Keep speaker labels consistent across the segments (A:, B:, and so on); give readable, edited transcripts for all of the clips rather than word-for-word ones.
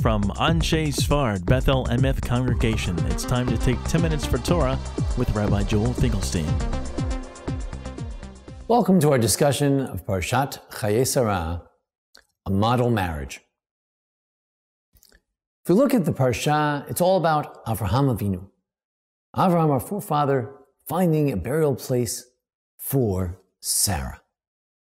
A: from Anshe Sfard Bethel Emeth Congregation. It's time to take 10 minutes for Torah with Rabbi Joel Finkelstein.
B: Welcome to our discussion of Parshat Chayay, a model marriage. If we look at the Parsha, it's all about Avraham Avinu. Avraham, our forefather, finding a burial place for Sarah.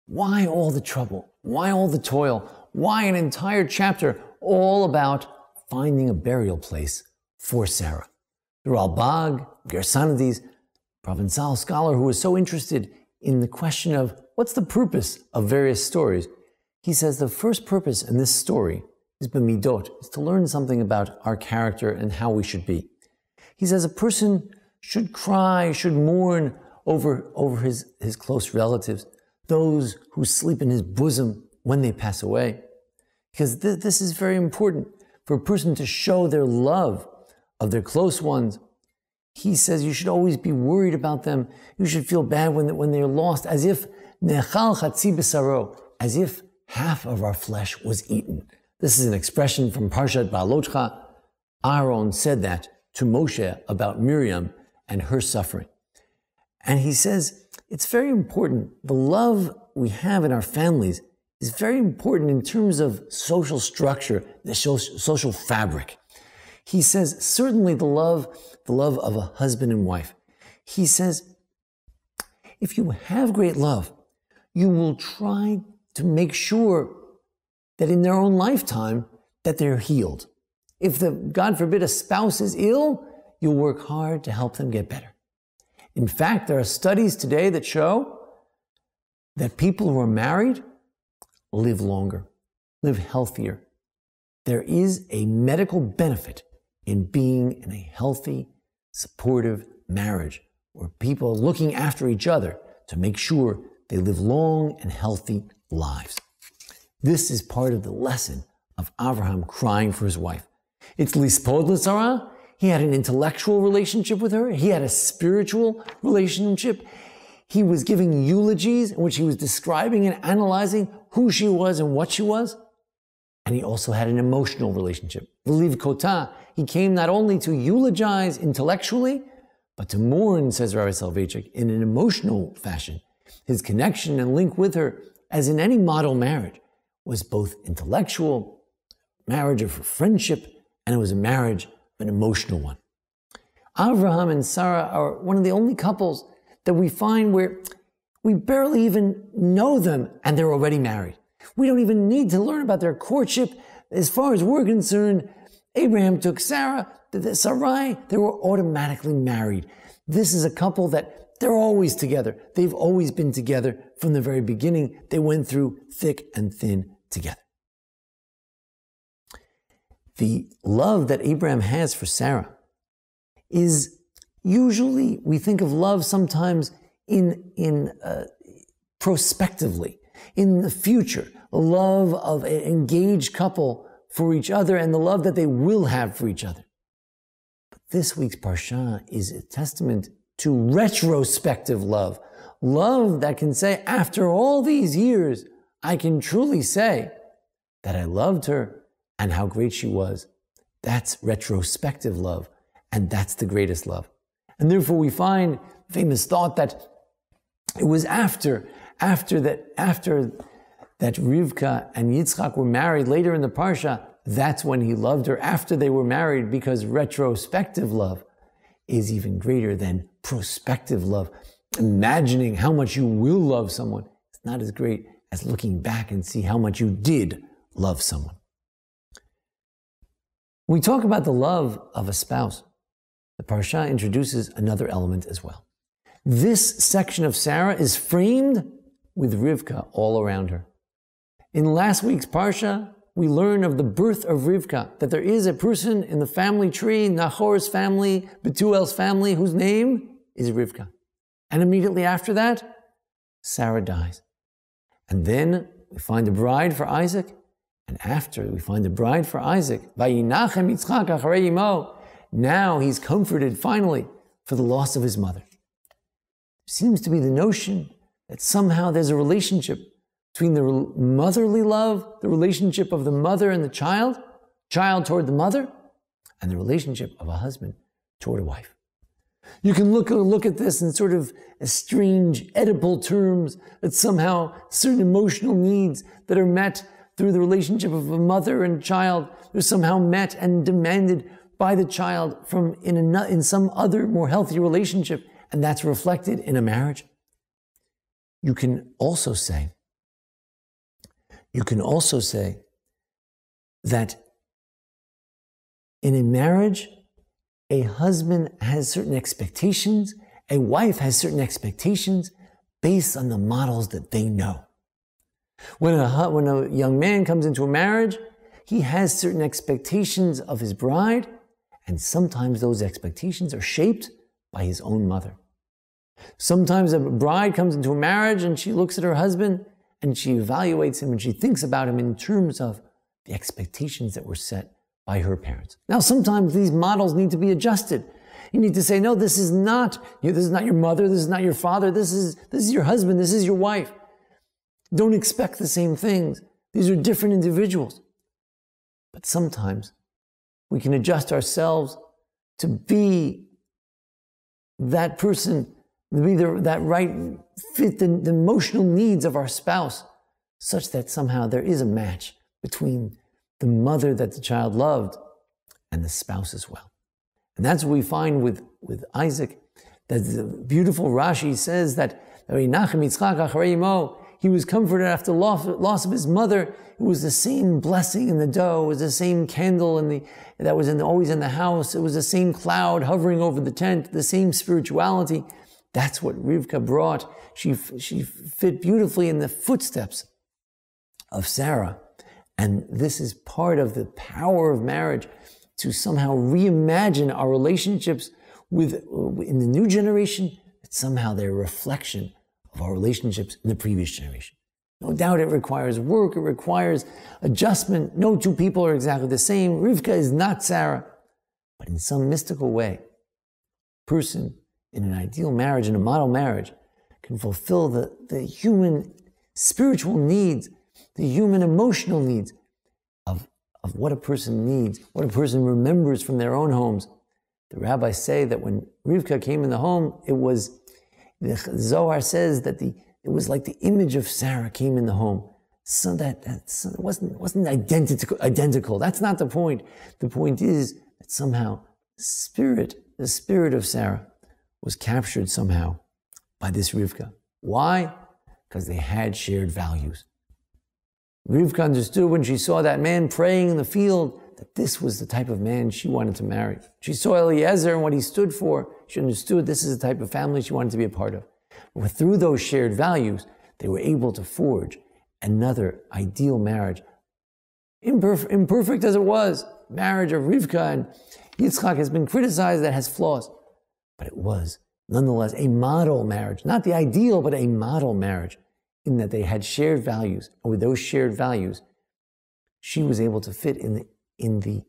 B: Why all the trouble? Why all the toil? Why an entire chapter all about finding a burial place for Sarah? The Rabbi, Gersonides, Provençal scholar who was so interested in the question of what's the purpose of various stories, he says the first purpose in this story is b'midot, is to learn something about our character and how we should be. He says a person should cry, should mourn over his close relatives, those who sleep in his bosom when they pass away. Because this is very important for a person to show their love of their close ones. He says you should always be worried about them. You should feel bad when they're lost, as if nechal chatzi b'saro, as if half of our flesh was eaten. This is an expression from Parshat Ba'alotcha. Aaron said that to Moshe about Miriam and her suffering. And he says, it's very important. The love we have in our families is very important in terms of social structure, the social fabric. He says, certainly the love of a husband and wife. He says, if you have great love, you will try to make sure that in their own lifetime, that they're healed. If God forbid, a spouse is ill, you'll work hard to help them get better. In fact, there are studies today that show that people who are married live longer, live healthier. There is a medical benefit in being in a healthy, supportive marriage where people are looking after each other to make sure they live long and healthy lives. This is part of the lesson of Avraham crying for his wife. It's lispod l'sarah. He had an intellectual relationship with her. He had a spiritual relationship. He was giving eulogies in which he was describing and analyzing who she was and what she was. And he also had an emotional relationship. V'liv kota. He came not only to eulogize intellectually, but to mourn, says Rabbi Soloveitchik, in an emotional fashion. His connection and link with her, as in any model marriage, was both intellectual, marriage of friendship, and it was a marriage of an emotional one. Avraham and Sarah are one of the only couples that we find where we barely even know them and they're already married. We don't even need to learn about their courtship. As far as we're concerned, Abraham took Sarah, Sarai, they were automatically married. This is a couple that they're always together. They've always been together from the very beginning. They went through thick and thin together. The love that Abraham has for Sarah is usually, we think of love sometimes in prospectively, in the future, the love of an engaged couple for each other and the love that they will have for each other. But this week's Parsha is a testament to retrospective love. Love that can say, after all these years, I can truly say that I loved her and how great she was. That's retrospective love, and that's the greatest love. And therefore we find famous thought that it was after that Rivka and Yitzchak were married later in the Parsha, that's when he loved her, after they were married, because retrospective love is even greater than prospective love. Imagining how much you will love someone is not as great as looking back and see how much you did love someone. When we talk about the love of a spouse, the Parsha introduces another element as well. This section of Sarah is framed with Rivka all around her. In last week's Parsha, we learn of the birth of Rivka, that there is a person in the family tree, Nahor's family, Bethuel's family, whose name is Rivka. And immediately after that, Sarah dies. And then we find a bride for Isaac. And after we find a bride for Isaac, Vayinachem Yitzchak acharei imo. Now he's comforted finally for the loss of his mother. There seems to be the notion that somehow there's a relationship between the motherly love, the relationship of the mother and the child, child toward the mother, and the relationship of a husband toward a wife. You can look at this in sort of strange, Oedipal terms, that somehow certain emotional needs that are met through the relationship of a mother and child, they're somehow met and demanded by the child in some other more healthy relationship, and that's reflected in a marriage. You can also say that in a marriage, a husband has certain expectations, a wife has certain expectations based on the models that they know. When a young man comes into a marriage, he has certain expectations of his bride, and sometimes those expectations are shaped by his own mother. Sometimes a bride comes into a marriage and she looks at her husband and she evaluates him and she thinks about him in terms of the expectations that were set by her parents. Now, sometimes these models need to be adjusted. You need to say, no, this is not your mother, this is not your father, this is your husband, this is your wife. Don't expect the same things. These are different individuals. But sometimes we can adjust ourselves to be that person, to be that right fit the emotional needs of our spouse, such that somehow there is a match between the mother that the child loved and the spouse as well. And that's what we find with Isaac, that the beautiful Rashi says that he was comforted after loss of his mother. It was the same blessing in the dough. It was the same candle that was always in the house. It was the same cloud hovering over the tent, the same spirituality. That's what Rivka brought. She fit beautifully in the footsteps of Sarah. And this is part of the power of marriage, to somehow reimagine our relationships in the new generation, that somehow they're a reflection of our relationships in the previous generation. No doubt it requires work, it requires adjustment. No two people are exactly the same. Rivka is not Sarah. But in some mystical way, a person in an ideal marriage, in a model marriage, can fulfill the human spiritual needs, the human emotional needs of what a person needs, what a person remembers from their own homes. The rabbis say that when Rivka came in the home, the Zohar says that it was like the image of Sarah came in the home. So that it wasn't identical. That's not the point. The point is that somehow the spirit of Sarah was captured somehow by this Rivka. Why? Because they had shared values. Rivka understood when she saw that man praying in the field that this was the type of man she wanted to marry. She saw Eliezer and what he stood for. She understood this is the type of family she wanted to be a part of. But through those shared values, they were able to forge another ideal marriage. Imperfect as it was, marriage of Rivka and Yitzchak has been criticized that has flaws. But it was nonetheless a model marriage, not the ideal, but a model marriage, in that they had shared values. And with those shared values, she was able to fit in the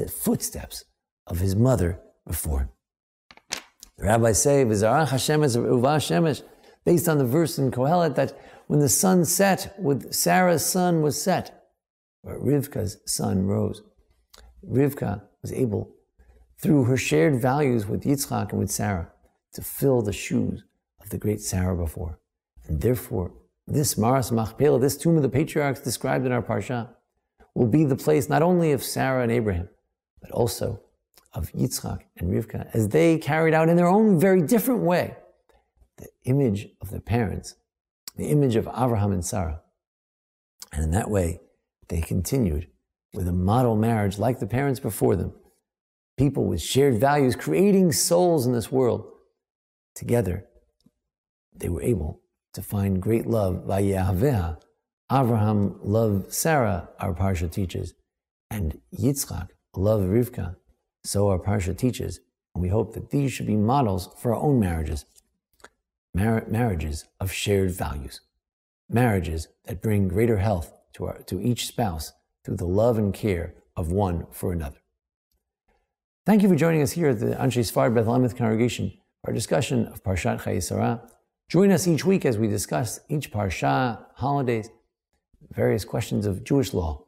B: footsteps of his mother before him. The rabbis say, "V'zarach Hashemesh uva Shemesh," based on the verse in Kohelet, that when the sun set, with Sarah's sun was set, but Rivka's sun rose. Rivka was able, through her shared values with Yitzchak and with Sarah, to fill the shoes of the great Sarah before. And therefore, this Maras Machpelah, this tomb of the patriarchs described in our Parsha, will be the place not only of Sarah and Abraham, but also of Yitzchak and Rivka, as they carried out in their own very different way the image of their parents, the image of Abraham and Sarah. And in that way, they continued with a model marriage like the parents before them, people with shared values, creating souls in this world. Together, they were able to find great love. Vayehaveha, Abraham loved Sarah, our Parsha teaches, and Yitzchak loved Rivka, so our Parsha teaches. And we hope that these should be models for our own marriages. Marriages of shared values. Marriages that bring greater health to each spouse through the love and care of one for another. Thank you for joining us here at the Anshe Sfard Beth Lemeth congregation for our discussion of Parshat Chayay. Join us each week as we discuss each Parsha, holidays, various questions of Jewish law.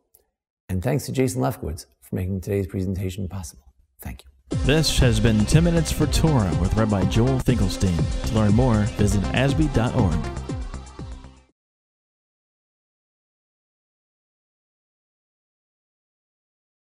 B: And thanks to Jason Lefkowitz for making today's presentation possible. Thank you.
A: This has been 10 Minutes for Torah with Rabbi Joel Finkelstein. To learn more, visit ASBEE.org.